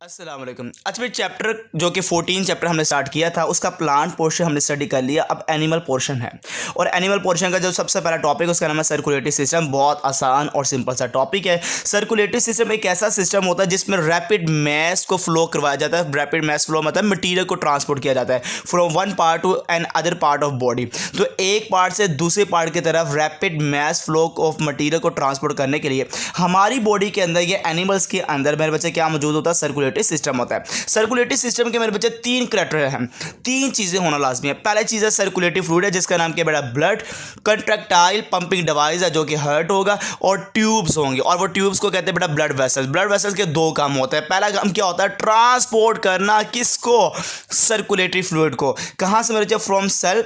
अस्सलाम वालेकुम। आज भी चैप्टर जो कि 14 चैप्टर हमने स्टार्ट किया था उसका प्लांट पोर्शन हमने स्टडी कर लिया। अब एनिमल पोर्शन है और एनिमल पोर्शन का जो सबसे पहला टॉपिक उसका नाम है सर्कुलेटरी सिस्टम। बहुत आसान और सिंपल सा टॉपिक है। सर्कुलेटरी सिस्टम एक ऐसा सिस्टम होता है जिसमें रैपिड मैस को फ्लो करवाया जाता है। रैपिड मैस फ्लो मतलब मटीरियल को ट्रांसपोर्ट किया जाता है from one part to another part of body. तो एक पार्ट से दूसरे पार्ट की तरफ rapid mass flow of material को ट्रांसपोर्ट करने के लिए हमारी बॉडी के अंदर या एनिमल्स के अंदर मेरे बच्चे क्या मौजूद होता है? सर्कुलेटरी सिस्टम होता है। सर्कुलेटरी सिस्टम के मेरे बच्चे तीन क्राइटेरिया हैं, तीन चीजें होना लाजमी है। पहला चीज है सर्कुलेटरी फ्लूइड है जिसका नाम क्या बेटा? ब्लड। कंट्रैक्टाइल पंपिंग डिवाइस है जो कि हार्ट होगा और ट्यूब्स होंगे और वो ट्यूब्स को कहते हैं बेटा ब्लड वेसल्स। ब्लड वेसल्स के दो काम होते हैं। पहला काम क्या होता है? ट्रांसपोर्ट करना किसको? सर्कुलेटरी फ्लूइड को। कहां से मेरे बच्चे? From cell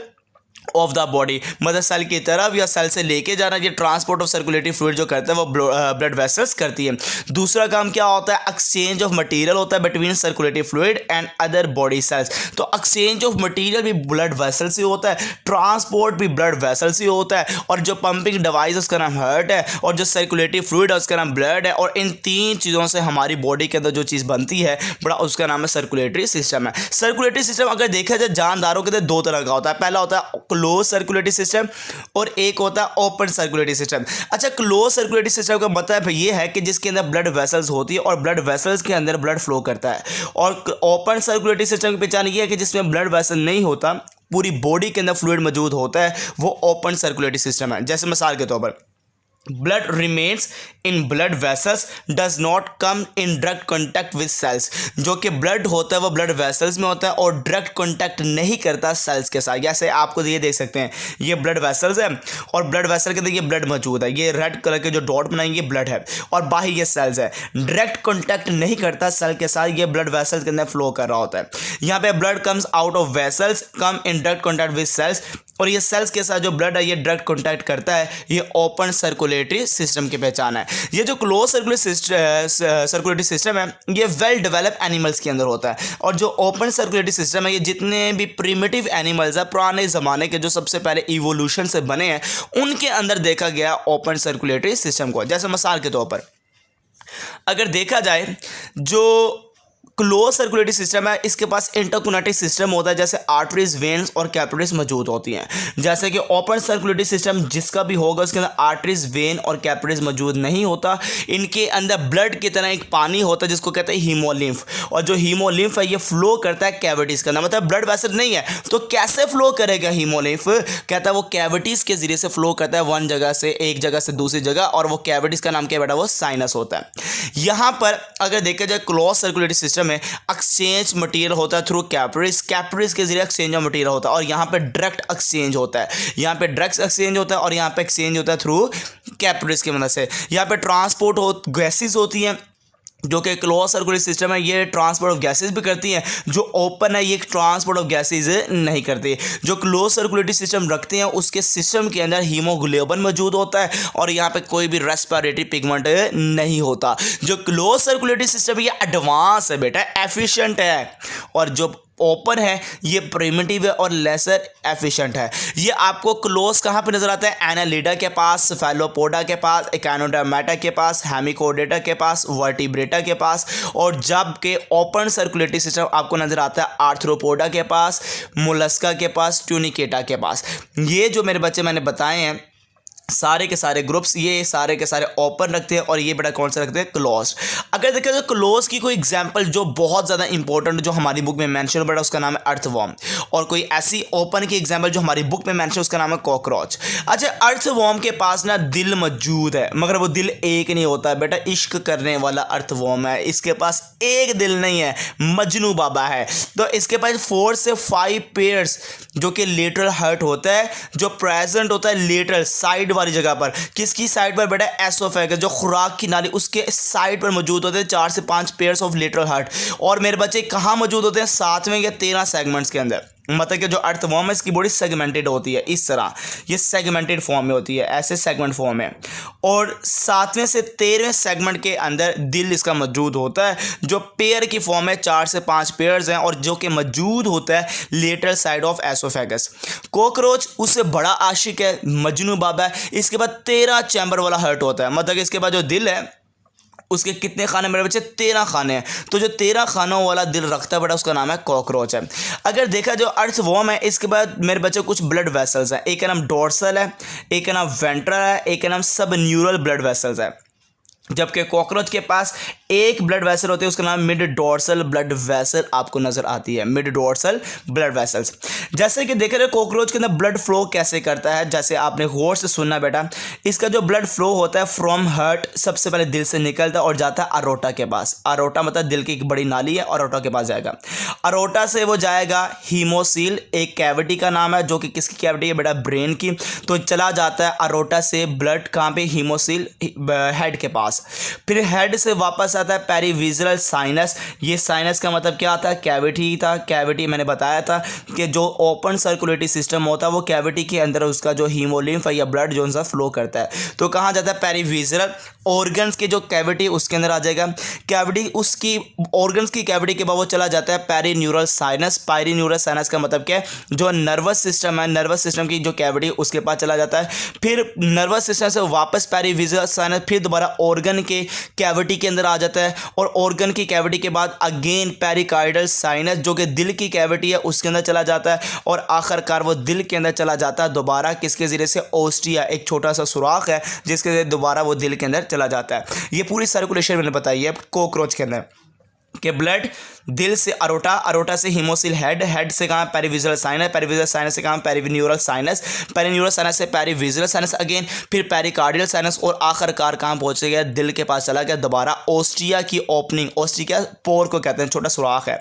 of the body, मतलब सेल की तरफ या सेल से लेके जाना। ये ट्रांसपोर्ट ऑफ सर्कुलेटरी फ्लूइड जो करता है वो ब्लड वेसल्स करती है। दूसरा काम क्या होता है? एक्सचेंज ऑफ मटेरियल होता है between circulatory fluid and other body cells. तो एक्सचेंज ऑफ मटेरियल भी ब्लड वेसल से होता है, ट्रांसपोर्ट भी ब्लड वेसल से होता है। और जो पंपिंग डिवाइस उसका नाम हार्ट है और जो सर्कुलेटरी फ्लूइड है उसका नाम ब्लड है। और इन तीन चीज़ों से हमारी बॉडी के अंदर जो चीज़ बनती है बड़ा उसका नाम है सर्कुलेटरी सिस्टम है। सर्कुलेटरी सिस्टम अगर देखा जाए जानदारों के अंदर दो तरह का होता है। पहला होता है क्लोज सर्कुलेटरी सिस्टम और एक होता है ओपन सर्कुलेटरी सिस्टम। अच्छा, क्लोज सर्कुलेटरी सिस्टम का मतलब ये है कि जिसके अंदर ब्लड वेसल्स होती है और ब्लड वेसल्स के अंदर ब्लड फ्लो करता है। और ओपन सर्कुलेटरी सिस्टम की पहचान ये है कि जिसमें ब्लड वेसल नहीं होता, पूरी बॉडी के अंदर फ्लूइड मौजूद होता है, वो ओपन सर्कुलेटरी सिस्टम है। जैसे मिसाल के तौर पर blood remains in blood vessels does not come in direct contact with cells। जो कि ब्लड होता है वो ब्लड वेसल्स में होता है और डायरेक्ट कांटेक्ट नहीं करता सेल्स के साथ। जैसे आपको ये देख सकते हैं, ये ब्लड वेसल्स है और ब्लड वेसल के अंदर ये ब्लड मौजूद है। ये रेड कलर के जो डॉट बनाएंगे ब्लड है और बाहर ये सेल्स है। डायरेक्ट कांटेक्ट नहीं करता सेल के साथ, ये ब्लड वेसल्स के अंदर फ्लो कर रहा होता है। यहाँ पे blood comes out of vessels come in direct contact with cells और ये सेल्स के साथ जो ब्लड है ये डायरेक्ट कांटेक्ट करता है। ये ओपन सर्कुलेटरी सिस्टम की पहचान है। ये जो क्लोज सर्कुलेटरी सिस्टम है ये वेल डेवलप एनिमल्स के अंदर होता है। और जो ओपन सर्कुलेटरी सिस्टम है ये जितने भी प्रिमिटिव एनिमल्स है पुराने ज़माने के जो सबसे पहले इवोल्यूशन से बने हैं उनके अंदर देखा गया ओपन सर्कुलेटरी सिस्टम को। जैसे मिसाल के तौर पर अगर देखा जाए, जो क्लोज सर्कुलेटरी सिस्टम है इसके पास इंटरकोनेक्टिंग सिस्टम होता है, जैसे आर्टरीज, वेन्स और कैपिलरीज मौजूद होती हैं। जैसे कि ओपन सर्कुलेटरी सिस्टम जिसका भी होगा उसके अंदर आर्टरीज, वेन और कैपिलरीज मौजूद नहीं होता। इनके अंदर ब्लड की तरह एक पानी होता है जिसको कहते हैं हीमोलिम्फ। और जो हीमोलिम्फ है ये फ्लो करता है कैविटीज़ के अंदर, मतलब ब्लड वेसल नहीं है तो कैसे फ्लो करेगा हीमोलिम्फ? कहता है वो कैविटीज़ के जरिए से फ्लो करता है वन जगह से एक जगह से दूसरी जगह। और वो कैविटीज़ का नाम क्या बेटा? वो साइनस होता है। यहाँ पर अगर देखा जाए क्लोज सर्कुलेटरी सिस्टम में एक्सचेंज मटेरियल होता है थ्रू कैपिलरीज, कैपिलरीज के जरिए एक्सचेंज ऑफ मटेरियल होता है। और यहाँ पे डायरेक्ट एक्सचेंज होता है, यहाँ पे डायरेक्ट एक्सचेंज होता है और यहाँ पे एक्सचेंज होता है थ्रू कैपिलरीज की मदद से। यहाँ पे ट्रांसपोर्ट गैसेस होती हैं जो कि क्लोज सर्कुलेटरी सिस्टम है ये ट्रांसपोर्ट ऑफ गैसेस भी करती हैं। जो ओपन है ये ट्रांसपोर्ट ऑफ गैसेस नहीं करती। जो क्लोज सर्कुलेटरी सिस्टम रखते हैं उसके सिस्टम के अंदर हीमोग्लोबिन मौजूद होता है और यहाँ पे कोई भी रेस्पिरेटरी पिगमेंट नहीं होता। जो क्लोज सर्कुलेटरी सिस्टम है ये एडवांस है बेटा, एफिशिएंट है। और जो ओपन है ये प्रिमिटिव है और लेसर एफिशिएंट है। ये आपको क्लोज कहाँ पे नजर आता है? एनालिडा के पास, सेफेलोपोडा के पास, एकानोडर्मेटा के पास, हेमिकोडेटा के पास, वर्टिब्रेटा के पास। और जबकि ओपन सर्कुलेटरी सिस्टम आपको नजर आता है आर्थ्रोपोडा के पास, मोलस्का के पास, ट्यूनिकेटा के पास। ये जो मेरे बच्चे मैंने बताए हैं सारे के सारे ग्रुप्स ये सारे के सारे ओपन रखते हैं और ये बेटा कौन सा रखते हैं? क्लोज। अगर देखा जाए क्लोज की कोई एग्जांपल जो बहुत ज़्यादा इंपॉर्टेंट जो हमारी बुक में मेंशन बेटा उसका नाम है अर्थवॉर्म। और कोई ऐसी ओपन की एग्जांपल जो हमारी बुक में मेंशन उसका नाम है कॉकरोच। अच्छा, अर्थवॉर्म के पास ना दिल मौजूद है मगर वो दिल एक नहीं होता बेटा, इश्क करने वाला अर्थवॉर्म है। इसके पास एक दिल नहीं है, मजनू बाबा है। तो इसके पास 4 से 5 पेयर्स जो कि लेटरल हार्ट होता है जो प्रेजेंट होता है लेटरल साइड वाली जगह पर। किसकी साइड पर बेटा? एसोफेगस, जो खुराक की नाली उसके साइड पर मौजूद होते हैं 4 से 5 पेयर्स ऑफ लेटरल हार्ट। और मेरे बच्चे कहाँ मौजूद होते हैं? 7वें या 13 सेगमेंट्स के अंदर। मतलब कि जो अर्थवॉर्म है इसकी बॉडी सेगमेंटेड होती है इस तरह, ये सेगमेंटेड फॉर्म में होती है, ऐसे सेगमेंट फॉर्म में। और 7वें से 13वें सेगमेंट के अंदर दिल इसका मौजूद होता है जो पेयर की फॉर्म है, 4 से 5 पेयर्स हैं और जो कि मौजूद होता है lateral side of oesophagus. Cockroach उससे बड़ा आशिक है, मजनू बाबा है। इसके बाद 13 चैम्बर वाला हार्ट होता है, मतलब इसके बाद जो दिल है उसके कितने खाने मेरे बच्चे? 13 खाने हैं। तो जो 13 खानों वाला दिल रखता है बेटा उसका नाम है कॉकरोच है। अगर देखा जो अर्थवर्म है, इसके बाद मेरे बच्चे कुछ ब्लड वेसल्स हैं। एक का नाम डोर्सल है, एक का नाम वेंट्रल है, एक का नाम सब न्यूरल ब्लड वेसल्स है। जबकि कॉकरोच के पास एक ब्लड वेसल होती है, उसका नाम मिड डोर्सल ब्लड वेसल आपको नजर आती है, मिड डोर्सल ब्लड वेसल्स। जैसे कि देख रहे हो कॉकरोच के अंदर ब्लड फ्लो कैसे करता है, जैसे आपने गौर से सुनना बेटा, इसका जो ब्लड फ्लो होता है फ्रॉम हार्ट सबसे पहले दिल से निकलता है और जाता है अरोटा के पास। अरोटा मतलब दिल की एक बड़ी नाली है, अरोटा के पास जाएगा। अरोटा से वो जाएगा हीमोसील, एक कैविटी का नाम है, जो कि किसकी कैविटी है बेटा? ब्रेन की। तो चला जाता है अरोटा से ब्लड कहाँ पे? हीमोसील हेड के पास। फिर हेड से वापस आता है पेरिविजरल साइनस। ये साइनस का मतलब क्या आता है? कैविटी था। कैविटी मैंने बताया था कि जो ओपन सर्कुलेटरी सिस्टम होता है वो कैविटी के अंदर उसका जो हीमोलिम्फ या ब्लड जो सा फ्लो करता है। तो कहाँ जाता है? पेरिविजरल ऑर्गन्स की जो कैविटी उसके अंदर आ जाएगा। कैविटी उसकी ऑर्गन्स की कैविटी के बाद वो चला जाता है पेरीन्यूरल साइनस। पेरीन्यूरल साइनस का मतलब क्या है? जो नर्वस सिस्टम है, नर्वस सिस्टम की जो कैविटी उसके पास चला जाता है। फिर नर्वस सिस्टम से वापस पेरिविजरल साइनस, फिर दोबारा ऑर्गन के कैविटी के अंदर आ जाता है और ऑर्गन की कैविटी के बाद अगेन पेरिकार्डल साइनस जो कि दिल की कैविटी है उसके अंदर चला जाता है और आखिरकार वो दिल के अंदर चला जाता है दोबारा किसके जरिए से? ओस्टिया, एक छोटा सा सुराख है जिसके जरिए दोबारा वो दिल के अंदर चला जाता है। ये पूरी सर्कुलेशन मैंने बताई है कॉकरोच के अंदर कि ब्लड दिल से अरोटा, अरोटा से हीमोसिल हेड, हेड से कहाँ? पेरिविजरल साइनस, पेरिविजरल साइनस से कहाँ? पेरिन्यूरल साइनस, पेरिन्यूरल साइनस से पेरिविजरल साइनस अगेन, फिर पेरिकार्डियल साइनस और आखिरकार कहाँ पहुँच गया? दिल के पास चला गया दोबारा। ओस्टिया की ओपनिंग, ओस्टिया पोर को कहते हैं, छोटा सुराख है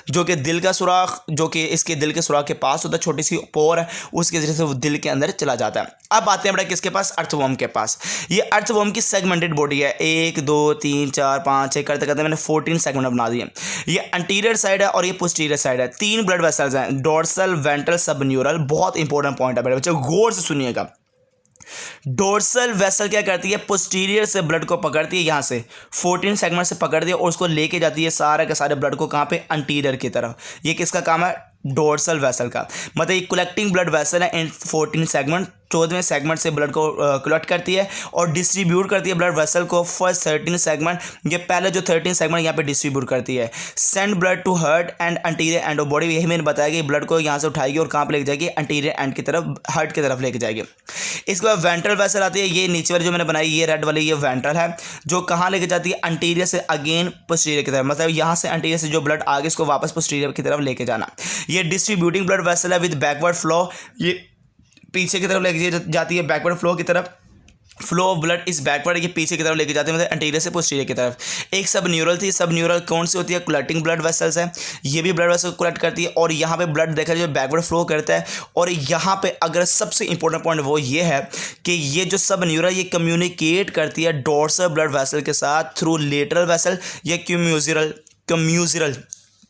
जो कि दिल का सुराख, जो कि इसके दिल के सुराख के पास होता है, छोटी सी पोर है, उसके जरिए से वो दिल के अंदर चला जाता है। अब आते हैं बड़ा किसके पास? अर्थवर्म के पास। ये अर्थवर्म की सेगमेंटेड बॉडी है, 1 2 3 4 5 6 करते करते मैंने 14 सेगमेंट बना दिए। ये एंटीरियर साइड है और ये पोस्टीरियर साइड है। 3 ब्लड वेसल्स हैं, डोर्सल, वेंट्रल, सब न्यूरल। बहुत इंपॉर्टेंट पॉइंट है मेरे बच्चों, गौर से सुनिएगा। डोर्सल वेसल क्या करती है? पोस्टीरियर से ब्लड को पकड़ती है, यहाँ से 14 सेगमेंट से पकड़ती है और उसको लेके जाती है सारे के सारे ब्लड को कहाँ पे? एंटीरियर की तरफ। ये किसका काम है? डोर्सल वेसल का। मतलब ये कलेक्टिंग ब्लड वेसल है इन 14 सेगमेंट। 14वें सेगमेंट से ब्लड को कलेक्ट करती है और डिस्ट्रीब्यूट करती है ब्लड वेसल को। फर्स्ट 13 सेगमेंट, ये पहले जो 13 सेगमेंट यहाँ पे डिस्ट्रीब्यूट करती है। Send blood to heart and anterior end of body. यही मैंने बताया कि ब्लड को यहाँ से उठाएगी और कहाँ पे लेके जाएगी? एंटीरियर एंड की तरफ, हार्ट की तरफ लेके जाएगी। इसके बाद वेंट्रल वेसल आती है, ये नीचे वाली जो मैंने बनाई, ये रेड वाली, ये वेंट्रल है, जो कहाँ लेके जाती है? एंटीरियर से अगेन पोस्टीरियर की तरफ। मतलब यहाँ से एंटीरियर से जो ब्लड आगे इसको वापस पोस्टीरियर की तरफ लेके जाना। ये डिस्ट्रीब्यूटिंग ब्लड वेसल है विद बैकवर्ड फ्लो। ये पीछे की तरफ लेके जाती है, बैकवर्ड फ्लो की तरफ। फ्लो ऑफ ब्लड इस बैकवर्ड, ये पीछे की तरफ लेके जाते हैं, मतलब एंटीरियर से पोस्टीरियर की तरफ। एक सब न्यूरल थी, सब न्यूरल कौन सी होती है? कलेक्टिंग ब्लड वेसल्स है, ये भी ब्लड वेसल कलेक्ट करती है और यहाँ पे ब्लड देखा जाए बैकवर्ड फ्लो करता है। और यहाँ पे अगर सबसे इंपॉर्टेंट पॉइंट वो ये है कि ये जो सब न्यूरल ये कम्युनिकेट करती है डोर्सल ब्लड वेसल के साथ थ्रू लेटरल वेसल या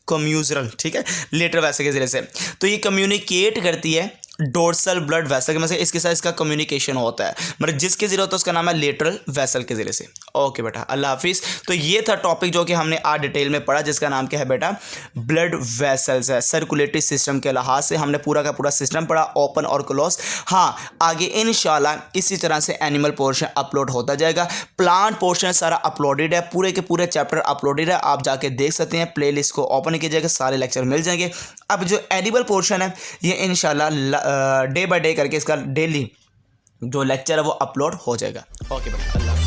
कम्यूजरल, ठीक है, लेटरल वेसल के जरिए से। तो ये कम्युनिकेट करती है डोर्सल ब्लड वेसल के, मतलब इसके साथ इसका कम्युनिकेशन होता है, मतलब जिसके जरिए होता है उसका नाम है लेटरल वेसल के जरिए से। ओके बेटा, अल्लाह हाफिज़। तो ये था टॉपिक जो कि हमने आज डिटेल में पढ़ा, जिसका नाम क्या है बेटा? ब्लड वेसल्स है। सर्कुलेटरी सिस्टम के लिहाज से हमने पूरा का पूरा सिस्टम पढ़ा, ओपन और क्लोज। हाँ, आगे इंशाल्लाह इसी तरह से एनिमल पोर्शन अपलोड होता जाएगा। प्लांट पोर्शन सारा अपलोडेड है, पूरे के पूरे चैप्टर अपलोडेड है, आप जाके देख सकते हैं। प्ले लिस्ट को ओपन कीजिएगा, सारे लेक्चर मिल जाएंगे। अब जो एनिमल पोर्शन है ये इंशाल्लाह डे बाय डे करके इसका डेली जो लेक्चर है वो अपलोड हो जाएगा। ओके बेटा, अल्लाह।